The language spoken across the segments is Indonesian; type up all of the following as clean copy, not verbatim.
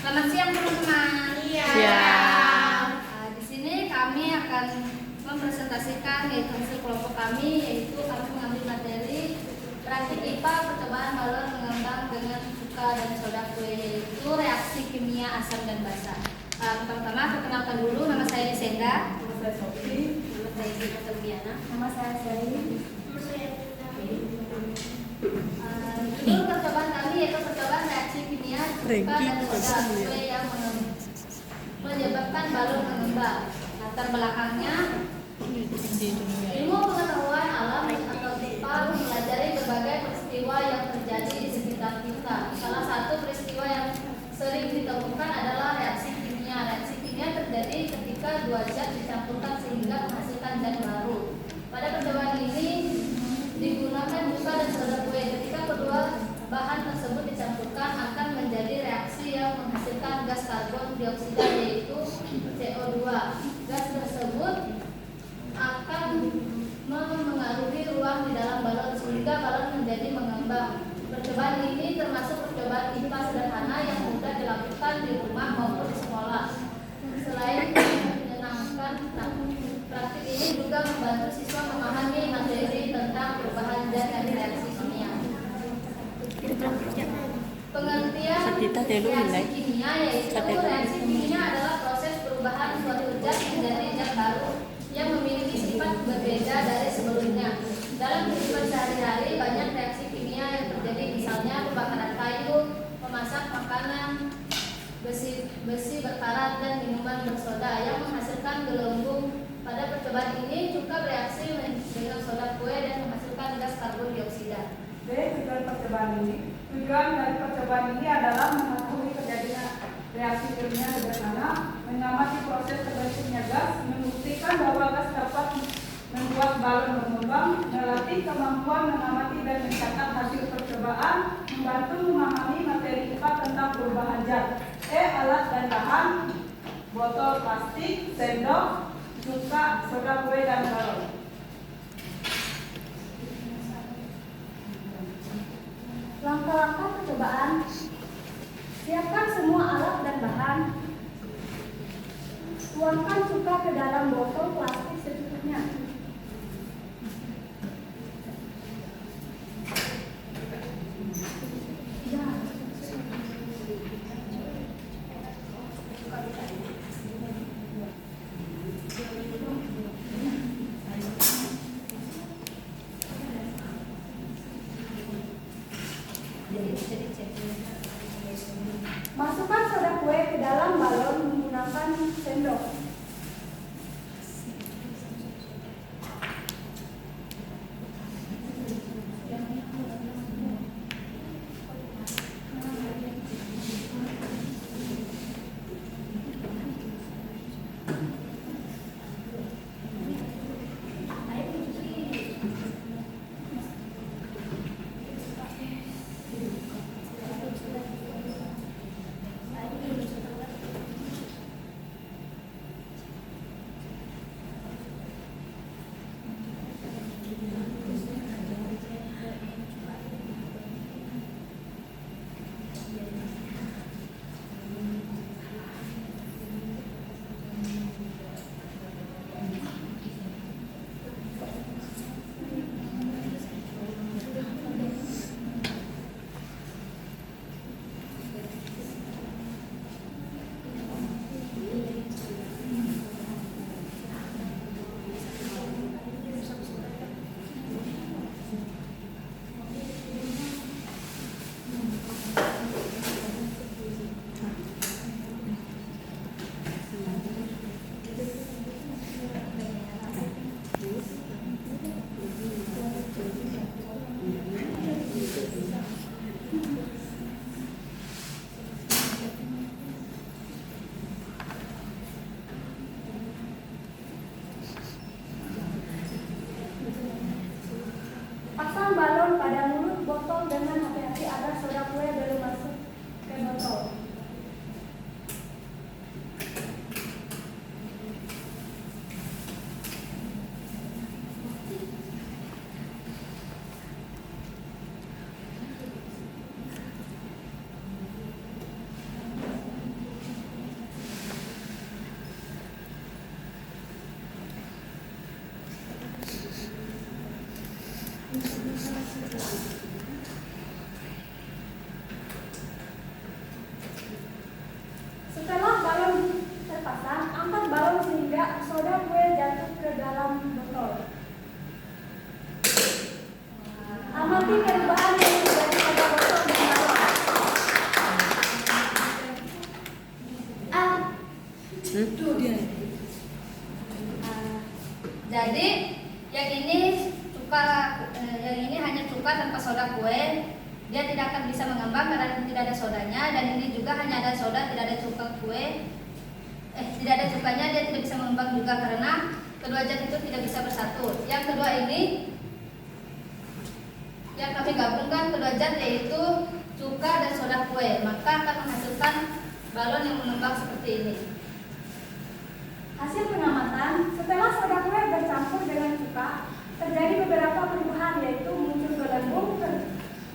Selamat siang teman-teman. Siang. Di sini kami akan mempresentasikan yaitu hasil kelompok kami, yaitu kami mengambil materi praktik IPA percobaan balon mengembang dengan cuka dan soda kue, yaitu reaksi kimia asam dan basa. Pertama-tama perkenalkan dulu, nama saya Lisenda. Nama saya Sofi. Nama saya Zita Selviana. Nama saya Sari. Nama saya Judul percobaan kami yaitu percobaan reaksi kimia cuka dan soda kue yang menyebabkan balon mengembang. Latar belakangnya, ilmu pengetahuan alam atau IPA mempelajari berbagai peristiwa yang terjadi di sekitar kita. Salah satu peristiwa yang sering ditemukan adalah reaksi kimia. Reaksi kimia terjadi ketika dua zat dicampurkan sehingga menghasilkan zat baru. Pada percobaan ini digunakan cuka dan soda kue. Ketika kedua bahan tersebut dicampurkan akan menjadi reaksi yang menghasilkan gas karbon dioksida yaitu CO2. Gas tersebut akan memengaruhi ruang di dalam balon sehingga balon menjadi mengembang. Percobaan ini termasuk percobaan IPA sederhana yang mudah dilakukan di rumah maupun di sekolah. Selain menyenangkan, praktik ini juga membantu siswa memahami materi tentang perubahan zat dan reaksi kimia. Pengertian reaksi kimia yaitu reaksi kimia adalah proses perubahan suatu zat menjadi zat baru yang memiliki sifat berbeda dari sebelumnya. Dalam kehidupan sehari-hari banyak reaksi kimia yang terjadi, misalnya pembakaran kayu, memasak makanan, besi berkarat dan minuman bersoda yang menghasilkan gelembung. Pada percobaan ini cuka bereaksi dengan soda kue dan menghasilkan gas karbon dioksida. Tujuan dari percobaan ini adalah mengetahui kejadian reaksi kimia sederhana, mengamati proses terbentuknya gas, membuktikan bahwa gas dapat membuat balon mengembang, melatih kemampuan mengamati dan mencatat hasil percobaan, membantu memahami materi IPA tentang perubahan zat, alat dan bahan, botol plastik, sendok, cuka, soda kue dan balon. Langkah-langkah percobaan: siapkan semua alat dan bahan. Tuangkan cuka ke dalam botol plastik secukupnya. Masukkan soda kue ke dalam balon menggunakan sendok. Amati perubahan yang terjadi pada botol dan balon. Jadi yang ini hanya cuka tanpa soda kue. Dia tidak akan bisa mengembang karena tidak ada sodanya, dan ini juga hanya ada soda, tidak ada cuka kue. Tidak ada cukanya, dia tidak bisa mengembang juga karena kedua zat itu tidak bisa bersatu. Yang kedua ini yang kami gabungkan kedua zat, yaitu cuka dan soda kue, maka akan menghasilkan balon yang mengembang seperti ini. Hasil pengamatan, setelah soda kue bercampur dengan cuka, terjadi beberapa perubahan, yaitu muncul gelembung,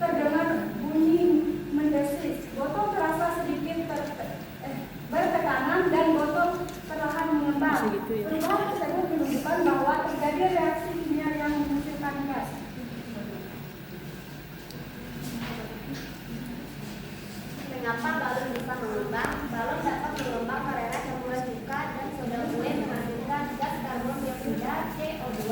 terdengar bunyi mendesis, botol terasa sedikit bertekanan, dan botol perlahan mengembang. Perubahan tersebut menunjukkan bahwa terjadi reaksi kimia yang menghasilkan gas. Mengapa balon bisa mengembang? Balon dapat mengembang karena campuran cuka dan soda kue menghasilkan gas karbon dioksida CO2.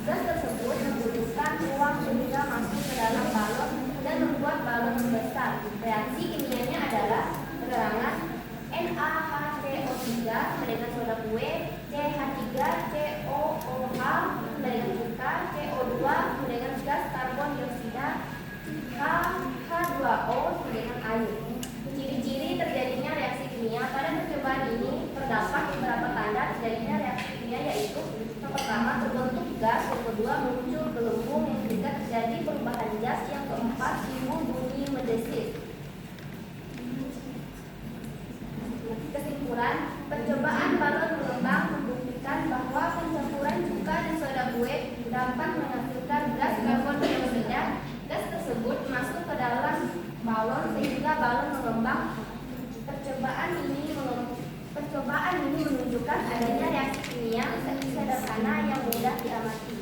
Gas tersebut membutuhkan ruang sehingga masuk ke dalam balon dan membuat balon membesar. Reaksi kimianya adalah tegangan NaHCO3 dengan soda kue, CH3COOH dengan cuka, CO2 dengan gas karbon dioksida, H2O dengan air. Ciri-ciri terjadinya reaksi kimia pada percobaan ini terdapat beberapa tanda terjadinya reaksi kimia, yaitu yang pertama terbentuk gas, yang kedua muncul gelembung, yang ketiga terjadi perubahan gas, yang keempat timbul bunyi mendesis. Kesimpulan, percobaan balon mengembang membuktikan bahwa pencampuran cuka dan soda kue dapat menghasilkan gas karbon dioksida. Gas tersebut masuk ke dalam balon sehingga balon mengembang. Percobaan ini menunjukkan adanya reaksi kimia sederhana yang mudah diamati.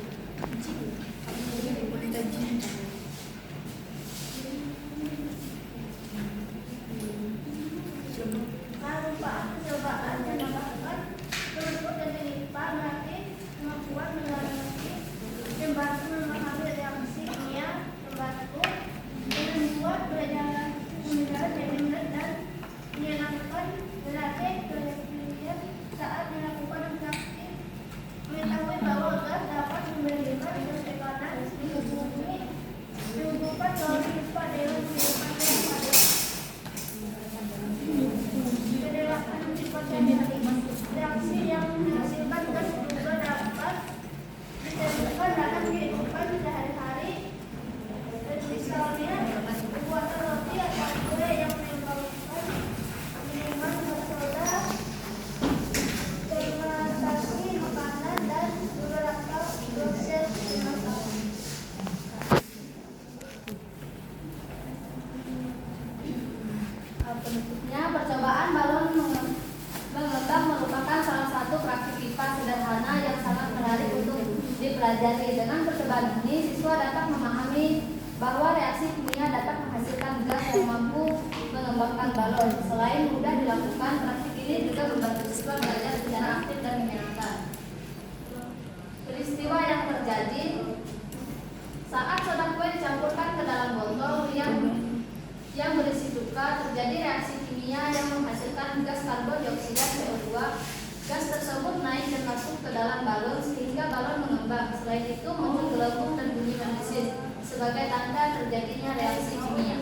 Percobaan yang dilakukan tersebut dan dilipat berarti kemampuan mengalami membantu memahami reaksi kimia, membantu membuat belajar dan menyenangkan berarti penelitian saat dilakukan reaksi, mengetahui bahwa gas dapat memberikan tekanan dihubungkan melalui pipa dewan reaksi yang menghasilkan gas juga dapat ditemukan dalam kehidupan sehari-hari. Misalnya pembuatan roti atau kue yang menimbulkan minuman bersoda, fermentasi makanan, dan beberapa proses pemasakan. Penutupnya, percobaan balon mengembang merupakan salah satu praktik IPA sederhana yang sangat menarik untuk dipelajari. Dengan percobaan ini, siswa dapat memahami bahwa reaksi kimia dapat menghasilkan gas yang mampu mengembangkan balon. Selain mudah dilakukan, praktik ini juga membantu siswa belajar secara aktif dan menyenangkan. Peristiwa yang terjadi saat soda kue dicampurkan ke dalam botol yang berisi cuka, terjadi reaksi kimia yang menghasilkan gas karbon dioksida CO2. Gas tersebut naik dan masuk ke dalam balon sehingga balon mengembang. Selain itu muncul gelembung dan bunyi mendesis sebagai tanda terjadinya reaksi kimia.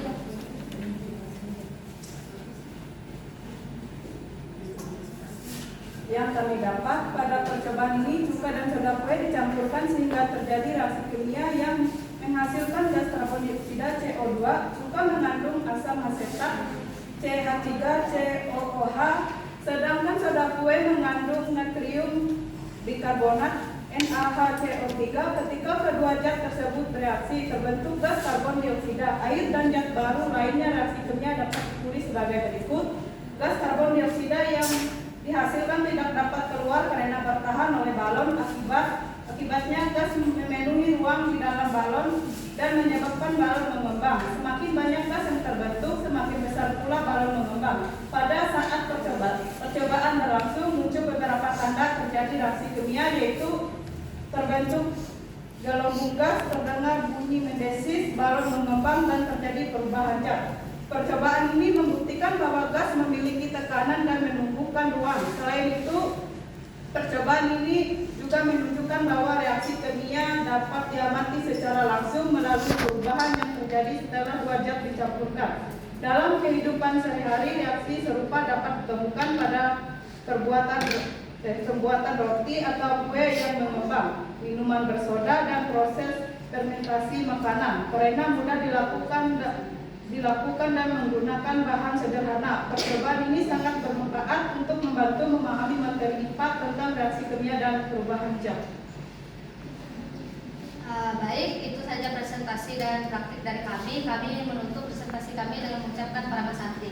Yang kami dapat pada percobaan ini, cuka dan soda kue dicampurkan sehingga terjadi reaksi kimia yang menghasilkan gas karbon dioksida CO2. Cuka mengandung asam asetat CH3COOH, sedangkan soda kue mengandung natrium bikarbonat NaHCO3. Ketika kedua zat tersebut bereaksi, terbentuk gas karbon dioksida. Air dan zat baru lainnya reaksi kimia dapat ditulis sebagai berikut. Gas karbon dioksida yang dihasilkan tidak dapat keluar karena bertahan oleh balon. Akibatnya gas memenuhi ruang di dalam balon dan menyebabkan balon mengembang. Semakin banyak gas yang terbentuk, semakin besar pula balon mengembang. Pada saat percobaan berlangsung, muncul beberapa tanda terjadi reaksi kimia, yaitu terbentuk Gelembung gas terdengar bunyi mendesis, balon mengembang dan terjadi perubahan jam. Percobaan ini membuktikan bahwa gas memiliki tekanan dan menumbuhkan ruang. Selain itu, percobaan ini juga menunjukkan bahwa reaksi kimia dapat diamati secara langsung melalui perubahan yang terjadi setelah 2 jam dicampurkan. Dalam kehidupan sehari-hari, reaksi serupa dapat ditemukan pada pembuatan roti atau kue yang mengembang, minuman bersoda, dan proses fermentasi makanan. Karena mudah dilakukan dan menggunakan bahan sederhana. Percobaan ini sangat bermanfaat untuk membantu memahami materi IPA tentang reaksi kimia dan perubahan jam. Baik, itu saja presentasi dan praktik dari kami. Kami menutup presentasi kami dengan mengucapkan Paramasanti.